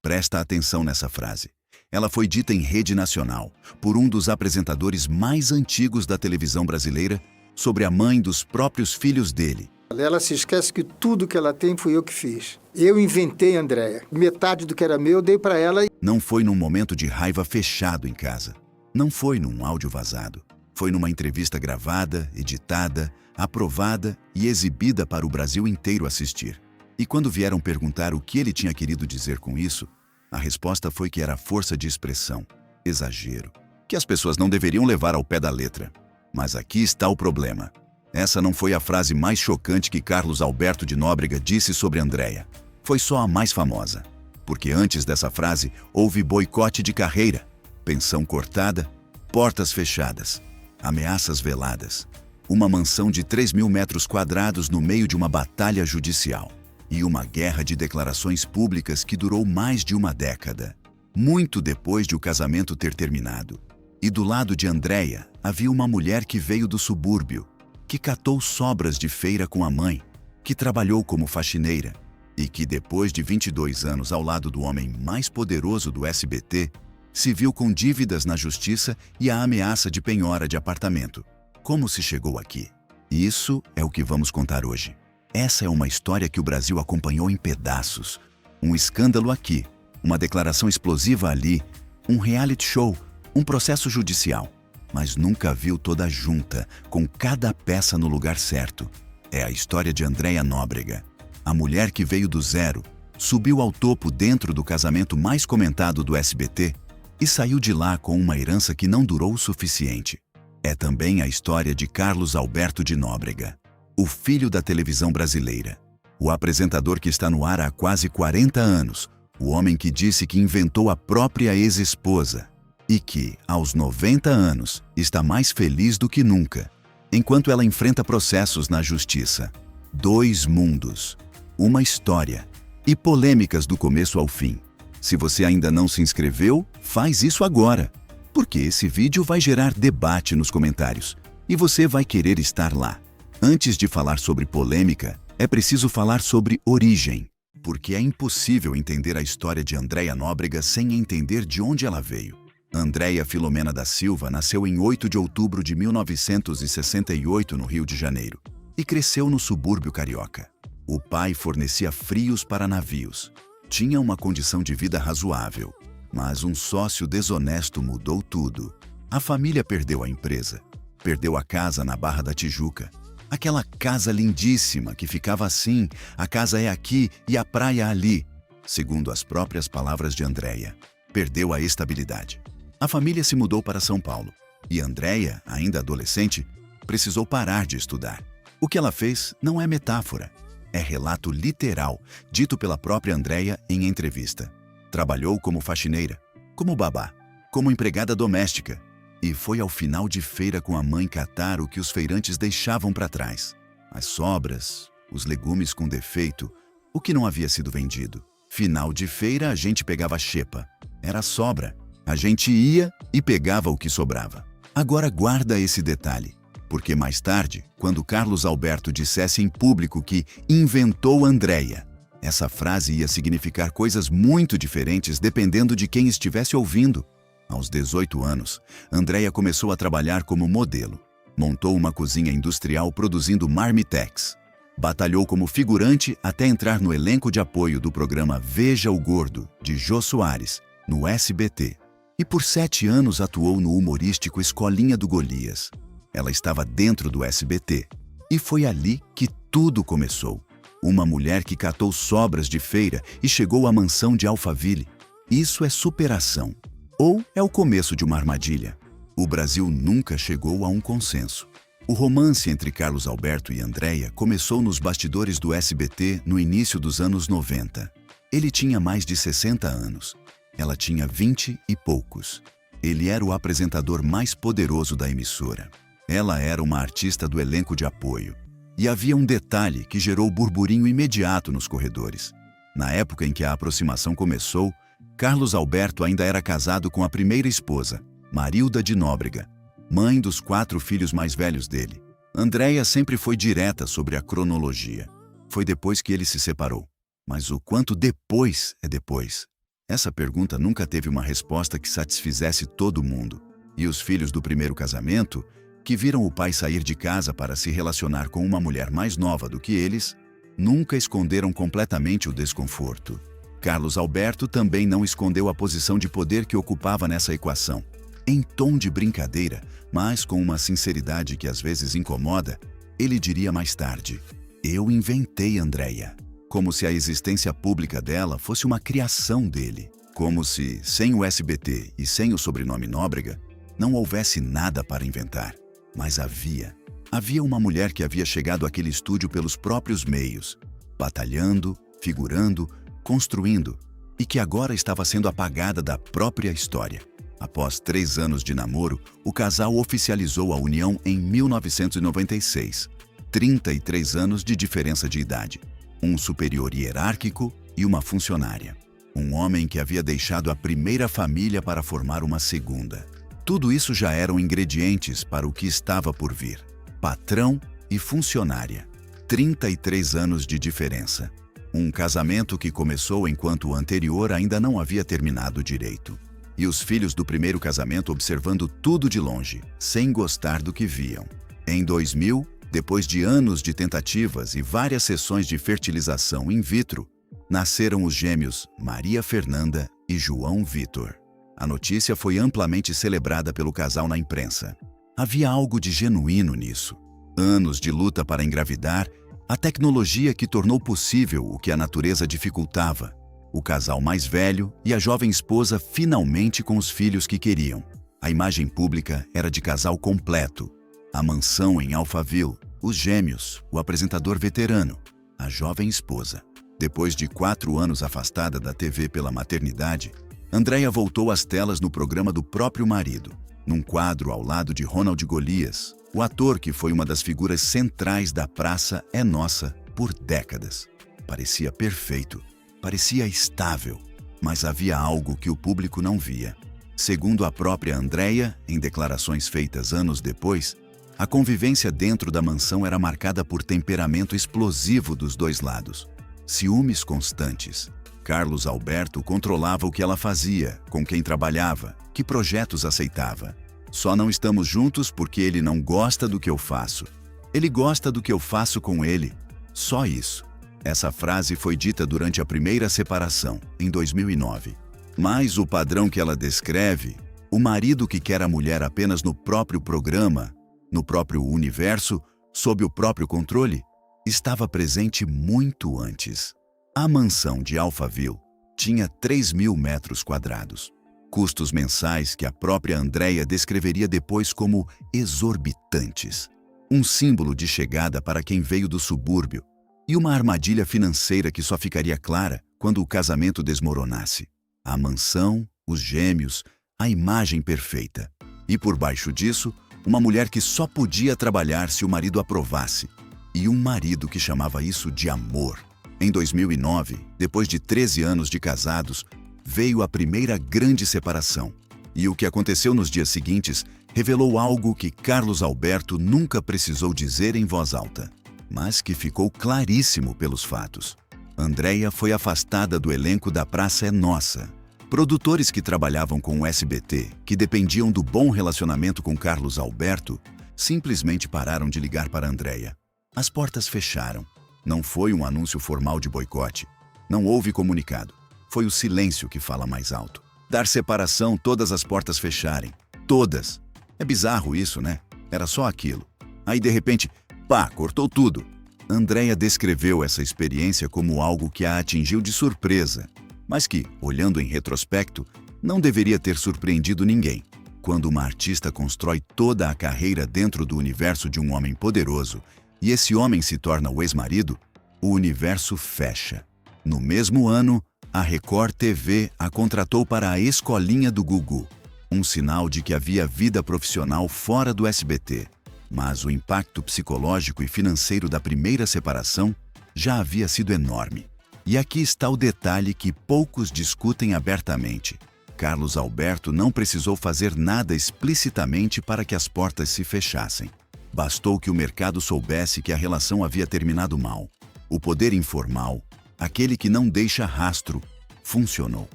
Presta atenção nessa frase. Ela foi dita em rede nacional por um dos apresentadores mais antigos da televisão brasileira sobre a mãe dos próprios filhos dele. Ela se esquece que tudo que ela tem fui eu que fiz. Eu inventei a Andréia. Metade do que era meu eu dei para ela. Não foi num momento de raiva fechado em casa. Não foi num áudio vazado. Foi numa entrevista gravada, editada, aprovada e exibida para o Brasil inteiro assistir. E quando vieram perguntar o que ele tinha querido dizer com isso, a resposta foi que era força de expressão, exagero, que as pessoas não deveriam levar ao pé da letra. Mas aqui está o problema. Essa não foi a frase mais chocante que Carlos Alberto de Nóbrega disse sobre Andréia. Foi só a mais famosa. Porque antes dessa frase, houve boicote de carreira, pensão cortada, portas fechadas, ameaças veladas, uma mansão de 3.000 metros quadrados no meio de uma batalha judicial e uma guerra de declarações públicas que durou mais de uma década, muito depois de o casamento ter terminado. E do lado de Andréia havia uma mulher que veio do subúrbio, que catou sobras de feira com a mãe, que trabalhou como faxineira e que, depois de 22 anos ao lado do homem mais poderoso do SBT, se viu com dívidas na justiça e a ameaça de penhora de apartamento. Como se chegou aqui? Isso é o que vamos contar hoje. Essa é uma história que o Brasil acompanhou em pedaços. Um escândalo aqui, uma declaração explosiva ali, um reality show, um processo judicial. Mas nunca viu toda junta, com cada peça no lugar certo. É a história de Andréia Nóbrega, a mulher que veio do zero, subiu ao topo dentro do casamento mais comentado do SBT e saiu de lá com uma herança que não durou o suficiente. É também a história de Carlos Alberto de Nóbrega, o filho da televisão brasileira, o apresentador que está no ar há quase 40 anos, o homem que disse que inventou a própria ex-esposa e que, aos 90 anos, está mais feliz do que nunca, enquanto ela enfrenta processos na justiça. 2 mundos, uma história e polêmicas do começo ao fim. Se você ainda não se inscreveu, faz isso agora, porque esse vídeo vai gerar debate nos comentários e você vai querer estar lá. Antes de falar sobre polêmica, é preciso falar sobre origem, porque é impossível entender a história de Andréia Nóbrega sem entender de onde ela veio. Andréia Filomena da Silva nasceu em 8 de outubro de 1968 no Rio de Janeiro e cresceu no subúrbio carioca. O pai fornecia frios para navios. Tinha uma condição de vida razoável, mas um sócio desonesto mudou tudo. A família perdeu a empresa, perdeu a casa na Barra da Tijuca. Aquela casa lindíssima que ficava assim, a casa é aqui e a praia ali, segundo as próprias palavras de Andréia. Perdeu a estabilidade. A família se mudou para São Paulo e Andréia, ainda adolescente, precisou parar de estudar. O que ela fez não é metáfora, é relato literal, dito pela própria Andréia em entrevista. Trabalhou como faxineira, como babá, como empregada doméstica e foi ao final de feira com a mãe catar o que os feirantes deixavam para trás. As sobras, os legumes com defeito, o que não havia sido vendido. Final de feira a gente pegava xepa, era sobra. A gente ia e pegava o que sobrava. Agora guarda esse detalhe, porque mais tarde, quando Carlos Alberto dissesse em público que inventou Andréia, essa frase ia significar coisas muito diferentes dependendo de quem estivesse ouvindo. Aos 18 anos, Andréia começou a trabalhar como modelo. Montou uma cozinha industrial produzindo marmitex. Batalhou como figurante até entrar no elenco de apoio do programa Veja o Gordo, de Jô Soares, no SBT. E por 7 anos atuou no humorístico Escolinha do Golias. Ela estava dentro do SBT. E foi ali que tudo começou. Uma mulher que catou sobras de feira e chegou à mansão de Alphaville. Isso é superação. Ou é o começo de uma armadilha? O Brasil nunca chegou a um consenso. O romance entre Carlos Alberto e Andréia começou nos bastidores do SBT no início dos anos 90. Ele tinha mais de 60 anos. Ela tinha 20 e poucos. Ele era o apresentador mais poderoso da emissora. Ela era uma artista do elenco de apoio. E havia um detalhe que gerou burburinho imediato nos corredores. Na época em que a aproximação começou, Carlos Alberto ainda era casado com a primeira esposa, Marilda de Nóbrega, mãe dos 4 filhos mais velhos dele. Andréia sempre foi direta sobre a cronologia. Foi depois que ele se separou. Mas o quanto depois é depois. Essa pergunta nunca teve uma resposta que satisfizesse todo mundo. E os filhos do primeiro casamento, que viram o pai sair de casa para se relacionar com uma mulher mais nova do que eles, nunca esconderam completamente o desconforto. Carlos Alberto também não escondeu a posição de poder que ocupava nessa equação. Em tom de brincadeira, mas com uma sinceridade que às vezes incomoda, ele diria mais tarde: "Eu inventei Andréia", como se a existência pública dela fosse uma criação dele. Como se, sem o SBT e sem o sobrenome Nóbrega, não houvesse nada para inventar. Mas havia. Havia uma mulher que havia chegado àquele estúdio pelos próprios meios, batalhando, figurando, construindo, e que agora estava sendo apagada da própria história. Após 3 anos de namoro, o casal oficializou a união em 1996. 33 anos de diferença de idade. Um superior hierárquico e uma funcionária. Um homem que havia deixado a primeira família para formar uma segunda. Tudo isso já eram ingredientes para o que estava por vir. Patrão e funcionária. 33 anos de diferença. Um casamento que começou enquanto o anterior ainda não havia terminado direito. E os filhos do primeiro casamento observando tudo de longe, sem gostar do que viam. Em 2000, depois de anos de tentativas e várias sessões de fertilização in vitro, nasceram os gêmeos Maria Fernanda e João Vitor. A notícia foi amplamente celebrada pelo casal na imprensa. Havia algo de genuíno nisso. Anos de luta para engravidar, a tecnologia que tornou possível o que a natureza dificultava. O casal mais velho e a jovem esposa finalmente com os filhos que queriam. A imagem pública era de casal completo. A mansão em Alphaville, os gêmeos, o apresentador veterano, a jovem esposa. Depois de 4 anos afastada da TV pela maternidade, Andréia voltou às telas no programa do próprio marido, num quadro ao lado de Ronald Golias, o ator que foi uma das figuras centrais da Praça é Nossa por décadas. Parecia perfeito. Parecia estável, mas havia algo que o público não via. Segundo a própria Andréia, em declarações feitas anos depois, a convivência dentro da mansão era marcada por temperamento explosivo dos dois lados. Ciúmes constantes. Carlos Alberto controlava o que ela fazia, com quem trabalhava, que projetos aceitava. Só não estamos juntos porque ele não gosta do que eu faço. Ele gosta do que eu faço com ele. Só isso. Essa frase foi dita durante a primeira separação, em 2009. Mas o padrão que ela descreve, o marido que quer a mulher apenas no próprio programa, no próprio universo, sob o próprio controle, estava presente muito antes. A mansão de Alphaville tinha 3.000 metros quadrados. Custos mensais que a própria Andréia descreveria depois como exorbitantes. Um símbolo de chegada para quem veio do subúrbio, e uma armadilha financeira que só ficaria clara quando o casamento desmoronasse. A mansão, os gêmeos, a imagem perfeita. E por baixo disso, uma mulher que só podia trabalhar se o marido aprovasse. E um marido que chamava isso de amor. Em 2009, depois de 13 anos de casados, veio a primeira grande separação. E o que aconteceu nos dias seguintes revelou algo que Carlos Alberto nunca precisou dizer em voz alta, mas que ficou claríssimo pelos fatos. Andréia foi afastada do elenco da Praça é Nossa. Produtores que trabalhavam com o SBT, que dependiam do bom relacionamento com Carlos Alberto, simplesmente pararam de ligar para Andréia. As portas fecharam. Não foi um anúncio formal de boicote. Não houve comunicado. Foi o silêncio que fala mais alto. Dar separação, todas as portas fecharem. Todas. É bizarro isso, né? Era só aquilo. Aí, de repente, pá, cortou tudo. Andréia descreveu essa experiência como algo que a atingiu de surpresa, mas que, olhando em retrospecto, não deveria ter surpreendido ninguém. Quando uma artista constrói toda a carreira dentro do universo de um homem poderoso e esse homem se torna o ex-marido, o universo fecha. No mesmo ano, a Record TV a contratou para a Escolinha do Gugu, um sinal de que havia vida profissional fora do SBT. Mas o impacto psicológico e financeiro da primeira separação já havia sido enorme. E aqui está o detalhe que poucos discutem abertamente. Carlos Alberto não precisou fazer nada explicitamente para que as portas se fechassem. Bastou que o mercado soubesse que a relação havia terminado mal. O poder informal, aquele que não deixa rastro, funcionou.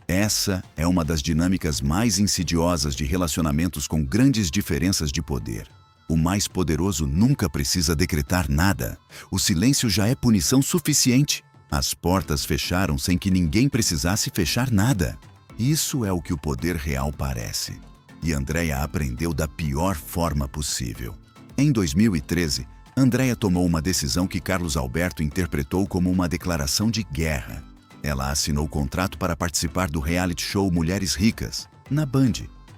Essa é uma das dinâmicas mais insidiosas de relacionamentos com grandes diferenças de poder. O mais poderoso nunca precisa decretar nada. O silêncio já é punição suficiente. As portas fecharam sem que ninguém precisasse fechar nada. Isso é o que o poder real parece. E Andréia aprendeu da pior forma possível. Em 2013, Andréia tomou uma decisão que Carlos Alberto interpretou como uma declaração de guerra. Ela assinou o contrato para participar do reality show Mulheres Ricas, na Band.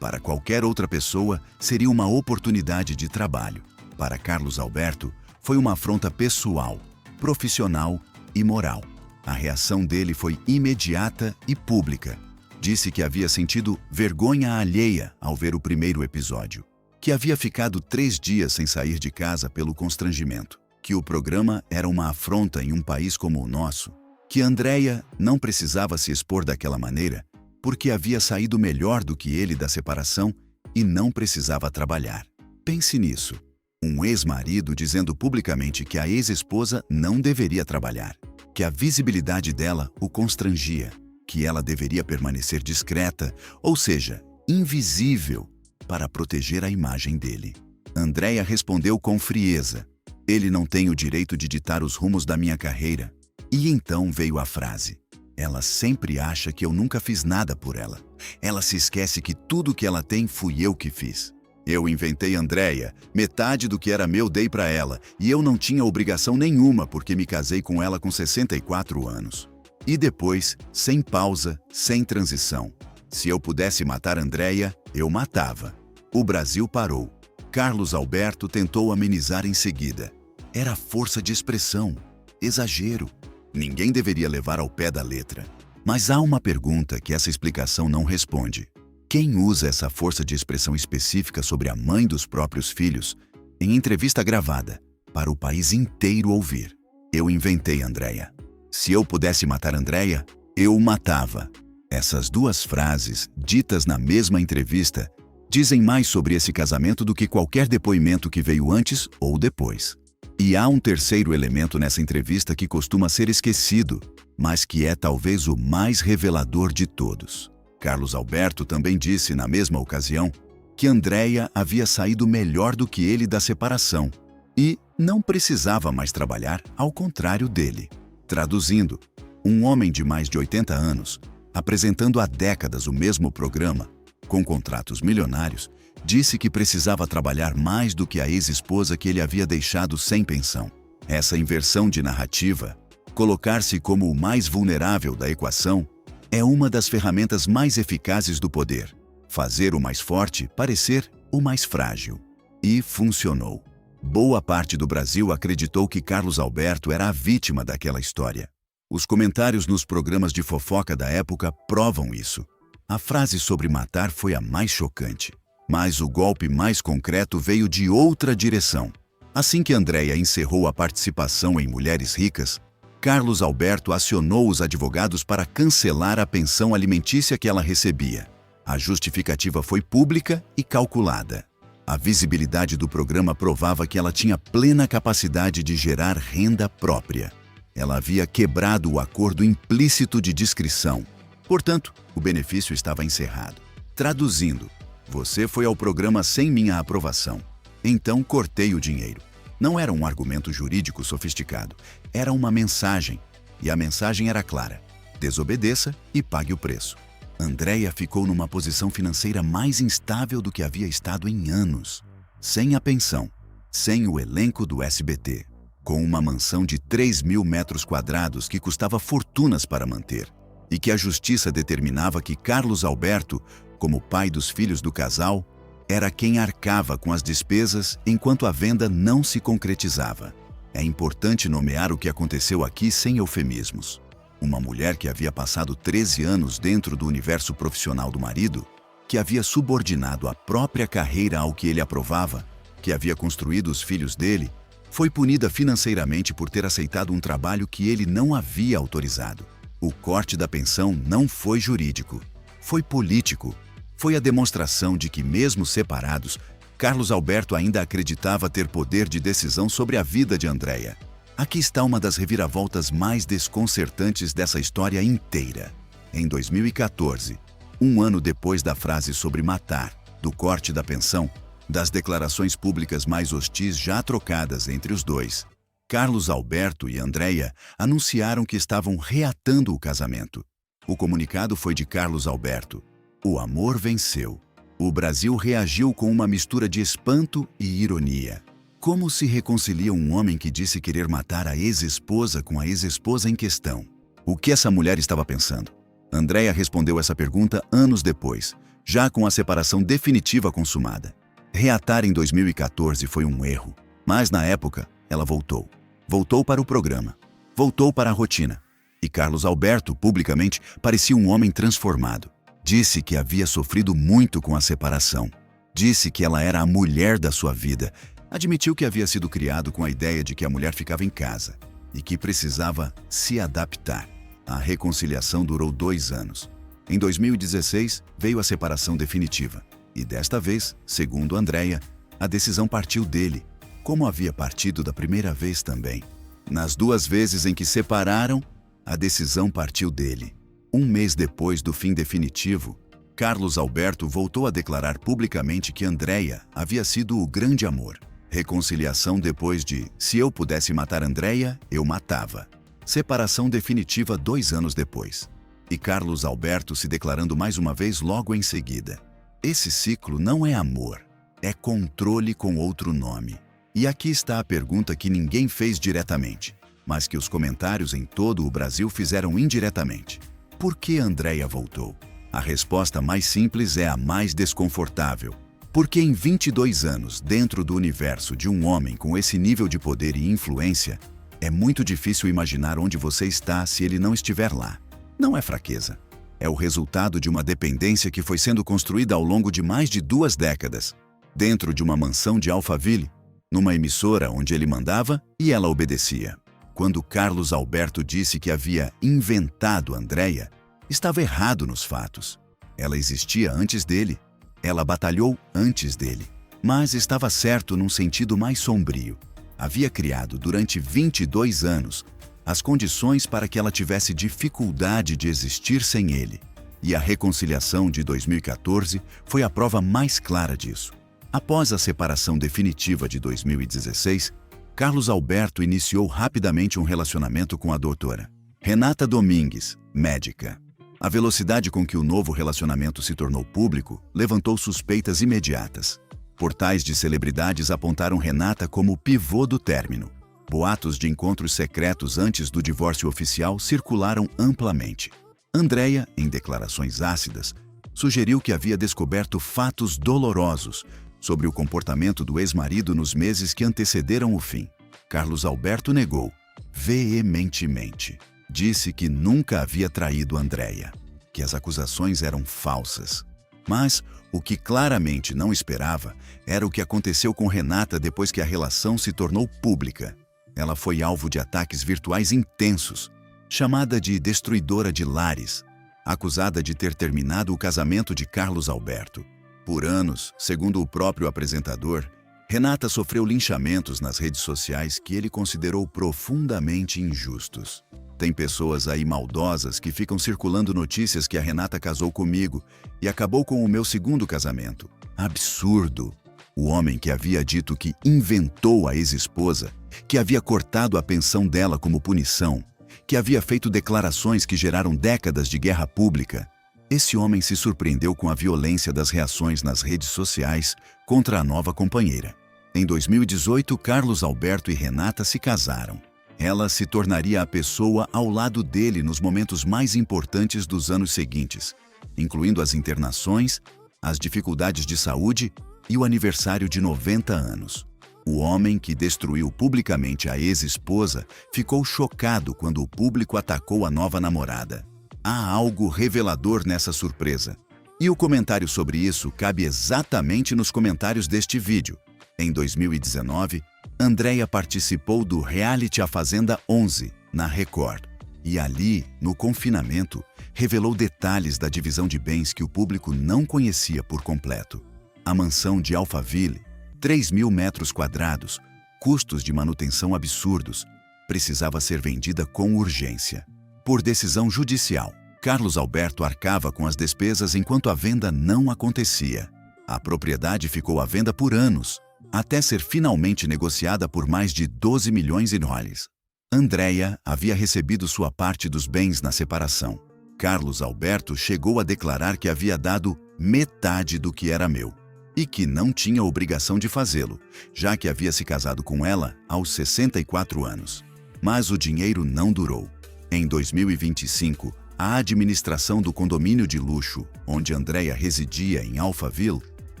Para qualquer outra pessoa, seria uma oportunidade de trabalho. Para Carlos Alberto, foi uma afronta pessoal, profissional e moral. A reação dele foi imediata e pública. Disse que havia sentido vergonha alheia ao ver o primeiro episódio, que havia ficado 3 dias sem sair de casa pelo constrangimento, que o programa era uma afronta em um país como o nosso, que Andréia não precisava se expor daquela maneira porque havia saído melhor do que ele da separação e não precisava trabalhar. Pense nisso. Um ex-marido dizendo publicamente que a ex-esposa não deveria trabalhar, que a visibilidade dela o constrangia, que ela deveria permanecer discreta, ou seja, invisível, para proteger a imagem dele. Andréia respondeu com frieza: "Ele não tem o direito de ditar os rumos da minha carreira." E então veio a frase: "Ela sempre acha que eu nunca fiz nada por ela. Ela se esquece que tudo que ela tem fui eu que fiz. Eu inventei Andréia, metade do que era meu dei para ela, e eu não tinha obrigação nenhuma porque me casei com ela com 64 anos. E depois, sem pausa, sem transição. Se eu pudesse matar Andréia, eu matava." O Brasil parou. Carlos Alberto tentou amenizar em seguida. Era força de expressão, exagero. Ninguém deveria levar ao pé da letra. Mas há uma pergunta que essa explicação não responde. Quem usa essa força de expressão específica sobre a mãe dos próprios filhos em entrevista gravada para o país inteiro ouvir? "Eu inventei Andréia. Se eu pudesse matar Andréia, eu matava." Essas 2 frases, ditas na mesma entrevista, dizem mais sobre esse casamento do que qualquer depoimento que veio antes ou depois. E há um terceiro elemento nessa entrevista que costuma ser esquecido, mas que é talvez o mais revelador de todos. Carlos Alberto também disse na mesma ocasião que Andréia havia saído melhor do que ele da separação e não precisava mais trabalhar, ao contrário dele. Traduzindo, um homem de mais de 80 anos, apresentando há décadas o mesmo programa, com contratos milionários, disse que precisava trabalhar mais do que a ex-esposa que ele havia deixado sem pensão. Essa inversão de narrativa, colocar-se como o mais vulnerável da equação, é uma das ferramentas mais eficazes do poder. Fazer o mais forte parecer o mais frágil. E funcionou. Boa parte do Brasil acreditou que Carlos Alberto era a vítima daquela história. Os comentários nos programas de fofoca da época provam isso. A frase sobre matar foi a mais chocante. Mas o golpe mais concreto veio de outra direção. Assim que Andréia encerrou a participação em Mulheres Ricas, Carlos Alberto acionou os advogados para cancelar a pensão alimentícia que ela recebia. A justificativa foi pública e calculada. A visibilidade do programa provava que ela tinha plena capacidade de gerar renda própria. Ela havia quebrado o acordo implícito de discrição. Portanto, o benefício estava encerrado. Traduzindo, você foi ao programa sem minha aprovação. Então cortei o dinheiro. Não era um argumento jurídico sofisticado. Era uma mensagem. E a mensagem era clara: desobedeça e pague o preço. Andréia ficou numa posição financeira mais instável do que havia estado em anos. Sem a pensão, sem o elenco do SBT, com uma mansão de 3.000 metros quadrados que custava fortunas para manter, e que a justiça determinava que Carlos Alberto, como pai dos filhos do casal, era quem arcava com as despesas enquanto a venda não se concretizava. É importante nomear o que aconteceu aqui sem eufemismos. Uma mulher que havia passado 13 anos dentro do universo profissional do marido, que havia subordinado a própria carreira ao que ele aprovava, que havia construído os filhos dele, foi punida financeiramente por ter aceitado um trabalho que ele não havia autorizado. O corte da pensão não foi jurídico, foi político. Foi a demonstração de que, mesmo separados, Carlos Alberto ainda acreditava ter poder de decisão sobre a vida de Andréia. Aqui está uma das reviravoltas mais desconcertantes dessa história inteira. Em 2014, um ano depois da frase sobre matar, do corte da pensão, das declarações públicas mais hostis já trocadas entre os dois, Carlos Alberto e Andréia anunciaram que estavam reatando o casamento. O comunicado foi de Carlos Alberto. O amor venceu. O Brasil reagiu com uma mistura de espanto e ironia. Como se reconcilia um homem que disse querer matar a ex-esposa com a ex-esposa em questão? O que essa mulher estava pensando? Andréia respondeu essa pergunta anos depois, já com a separação definitiva consumada. Reatar em 2014 foi um erro, mas na época ela voltou. Voltou para o programa. Voltou para a rotina. E Carlos Alberto, publicamente, parecia um homem transformado. Disse que havia sofrido muito com a separação. Disse que ela era a mulher da sua vida. Admitiu que havia sido criado com a ideia de que a mulher ficava em casa e que precisava se adaptar. A reconciliação durou 2 anos. Em 2016, veio a separação definitiva. E desta vez, segundo Andréia, a decisão partiu dele, como havia partido da primeira vez também. Nas 2 vezes em que separaram, a decisão partiu dele. 1 mês depois do fim definitivo, Carlos Alberto voltou a declarar publicamente que Andréia havia sido o grande amor. Reconciliação depois de "se eu pudesse matar Andréia, eu matava". Separação definitiva 2 anos depois. E Carlos Alberto se declarando mais uma vez logo em seguida. Esse ciclo não é amor, é controle com outro nome. E aqui está a pergunta que ninguém fez diretamente, mas que os comentários em todo o Brasil fizeram indiretamente. Por que Andréia voltou? A resposta mais simples é a mais desconfortável. Porque em 22 anos, dentro do universo de um homem com esse nível de poder e influência, é muito difícil imaginar onde você está se ele não estiver lá. Não é fraqueza. É o resultado de uma dependência que foi sendo construída ao longo de mais de 2 décadas, dentro de uma mansão de Alphaville, numa emissora onde ele mandava e ela obedecia. Quando Carlos Alberto disse que havia inventado Andréia, estava errado nos fatos. Ela existia antes dele. Ela batalhou antes dele. Mas estava certo num sentido mais sombrio. Havia criado, durante 22 anos, as condições para que ela tivesse dificuldade de existir sem ele. E a reconciliação de 2014 foi a prova mais clara disso. Após a separação definitiva de 2016, Carlos Alberto iniciou rapidamente um relacionamento com a doutora Renata Domingues, médica. A velocidade com que o novo relacionamento se tornou público levantou suspeitas imediatas. Portais de celebridades apontaram Renata como o pivô do término. Boatos de encontros secretos antes do divórcio oficial circularam amplamente. Andréia, em declarações ácidas, sugeriu que havia descoberto fatos dolorosos sobre o comportamento do ex-marido nos meses que antecederam o fim. Carlos Alberto negou, veementemente. Disse que nunca havia traído Andréia, que as acusações eram falsas. Mas o que claramente não esperava era o que aconteceu com Renata depois que a relação se tornou pública. Ela foi alvo de ataques virtuais intensos, chamada de destruidora de lares, acusada de ter terminado o casamento de Carlos Alberto. Por anos, segundo o próprio apresentador, Renata sofreu linchamentos nas redes sociais que ele considerou profundamente injustos. Tem pessoas aí maldosas que ficam circulando notícias que a Renata casou comigo e acabou com o meu 2º casamento. Absurdo! O homem que havia dito que inventou a ex-esposa, que havia cortado a pensão dela como punição, que havia feito declarações que geraram décadas de guerra pública. Esse homem se surpreendeu com a violência das reações nas redes sociais contra a nova companheira. Em 2018, Carlos Alberto e Renata se casaram. Ela se tornaria a pessoa ao lado dele nos momentos mais importantes dos anos seguintes, incluindo as internações, as dificuldades de saúde e o aniversário de 90 anos. O homem que destruiu publicamente a ex-esposa ficou chocado quando o público atacou a nova namorada. Há algo revelador nessa surpresa. E o comentário sobre isso cabe exatamente nos comentários deste vídeo. Em 2019, Andréia participou do reality A Fazenda 11, na Record. E ali, no confinamento, revelou detalhes da divisão de bens que o público não conhecia por completo. A mansão de Alphaville, 3.000 metros quadrados, custos de manutenção absurdos, precisava ser vendida com urgência. Por decisão judicial, Carlos Alberto arcava com as despesas enquanto a venda não acontecia. A propriedade ficou à venda por anos, até ser finalmente negociada por mais de 12 milhões em dólares. Andréia havia recebido sua parte dos bens na separação. Carlos Alberto chegou a declarar que havia dado metade do que era meu e que não tinha obrigação de fazê-lo, já que havia se casado com ela aos 64 anos. Mas o dinheiro não durou. Em 2025, a administração do condomínio de luxo, onde Andréia residia em Alphaville,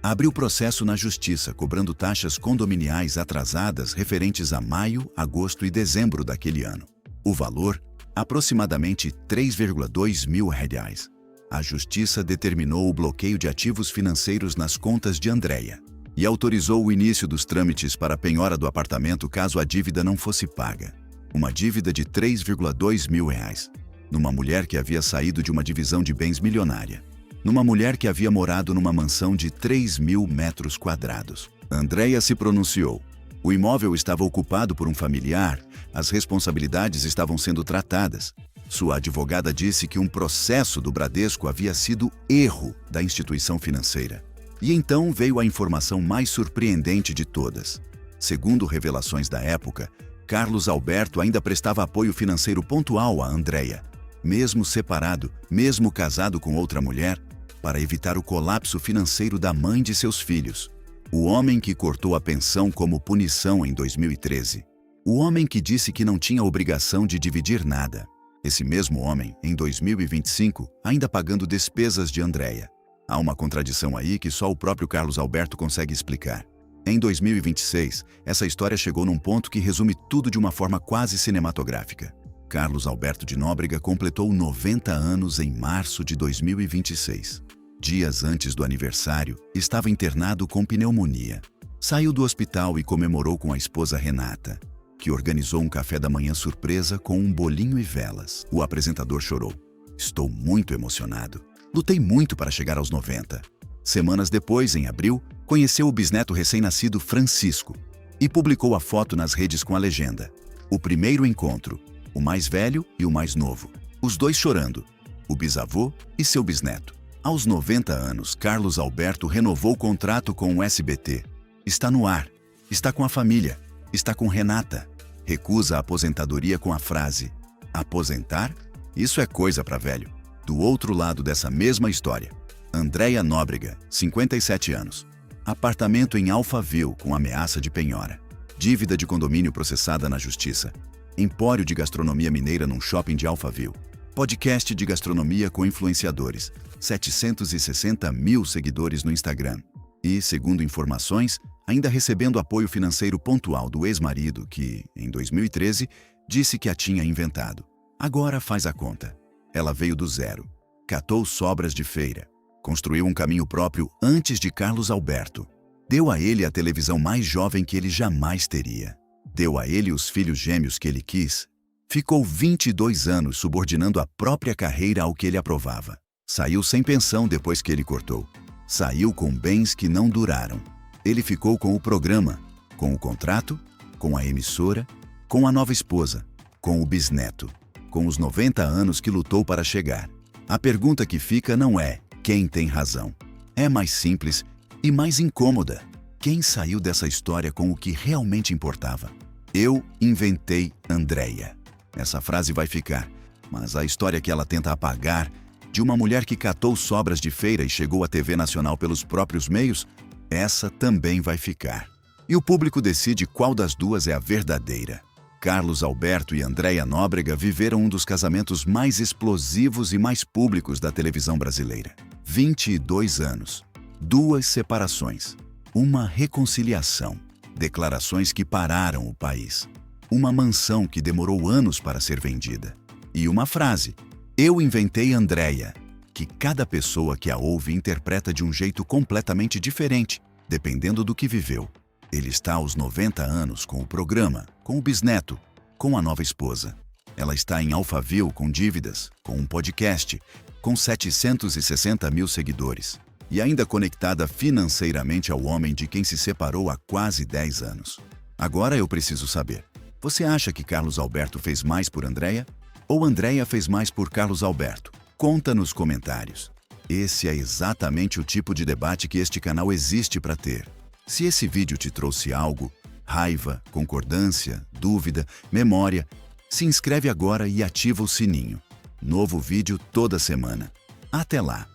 abriu processo na justiça cobrando taxas condominiais atrasadas referentes a maio, agosto e dezembro daquele ano. O valor, aproximadamente 3,2 mil reais. A justiça determinou o bloqueio de ativos financeiros nas contas de Andréia e autorizou o início dos trâmites para a penhora do apartamento caso a dívida não fosse paga. Uma dívida de 3,2 mil reais. Numa mulher que havia saído de uma divisão de bens milionária. Numa mulher que havia morado numa mansão de 3.000 metros quadrados. Andréia se pronunciou. O imóvel estava ocupado por um familiar, as responsabilidades estavam sendo tratadas. Sua advogada disse que um processo do Bradesco havia sido erro da instituição financeira. E então veio a informação mais surpreendente de todas. Segundo revelações da época, Carlos Alberto ainda prestava apoio financeiro pontual a Andréia, mesmo separado, mesmo casado com outra mulher, para evitar o colapso financeiro da mãe de seus filhos. O homem que cortou a pensão como punição em 2013. O homem que disse que não tinha obrigação de dividir nada. Esse mesmo homem, em 2025, ainda pagando despesas de Andréia. Há uma contradição aí que só o próprio Carlos Alberto consegue explicar. Em 2026, essa história chegou num ponto que resume tudo de uma forma quase cinematográfica. Carlos Alberto de Nóbrega completou 90 anos em março de 2026. Dias antes do aniversário, estava internado com pneumonia. Saiu do hospital e comemorou com a esposa Renata, que organizou um café da manhã surpresa com um bolinho e velas. O apresentador chorou. Estou muito emocionado. Lutei muito para chegar aos 90. Semanas depois, em abril, conheceu o bisneto recém-nascido Francisco e publicou a foto nas redes com a legenda: o primeiro encontro, o mais velho e o mais novo, os dois chorando, o bisavô e seu bisneto. Aos 90 anos, Carlos Alberto renovou o contrato com o SBT. Está no ar, está com a família, está com Renata. Recusa a aposentadoria com a frase: aposentar? Isso é coisa para velho. Do outro lado dessa mesma história, Andréia Nóbrega, 57 anos. Apartamento em Alphaville com ameaça de penhora. Dívida de condomínio processada na justiça. Empório de gastronomia mineira num shopping de Alphaville. Podcast de gastronomia com influenciadores. 760 mil seguidores no Instagram. E, segundo informações, ainda recebendo apoio financeiro pontual do ex-marido que, em 2013, disse que a tinha inventado. Agora faz a conta. Ela veio do zero. Catou sobras de feira. Construiu um caminho próprio antes de Carlos Alberto. Deu a ele a televisão mais jovem que ele jamais teria. Deu a ele os filhos gêmeos que ele quis. Ficou 22 anos subordinando a própria carreira ao que ele aprovava. Saiu sem pensão depois que ele cortou. Saiu com bens que não duraram. Ele ficou com o programa, com o contrato, com a emissora, com a nova esposa, com o bisneto, com os 90 anos que lutou para chegar. A pergunta que fica não é quem tem razão. É mais simples e mais incômoda. Quem saiu dessa história com o que realmente importava? Eu inventei Andréia. Essa frase vai ficar, mas a história que ela tenta apagar, de uma mulher que catou sobras de feira e chegou à TV nacional pelos próprios meios, essa também vai ficar. E o público decide qual das duas é a verdadeira. Carlos Alberto e Andréia Nóbrega viveram um dos casamentos mais explosivos e mais públicos da televisão brasileira. 22 anos, 2 separações, uma reconciliação, declarações que pararam o país, uma mansão que demorou anos para ser vendida e uma frase: eu inventei Andréia, que cada pessoa que a ouve interpreta de um jeito completamente diferente, dependendo do que viveu. Ele está aos 90 anos com o programa, com o bisneto, com a nova esposa. Ela está em Alphaville com dívidas, com um podcast, com 760 mil seguidores e ainda conectada financeiramente ao homem de quem se separou há quase 10 anos. Agora eu preciso saber, você acha que Carlos Alberto fez mais por Andréia? Ou Andréia fez mais por Carlos Alberto? Conta nos comentários. Esse é exatamente o tipo de debate que este canal existe para ter. Se esse vídeo te trouxe algo, raiva, concordância, dúvida, memória, se inscreve agora e ativa o sininho. Novo vídeo toda semana. Até lá!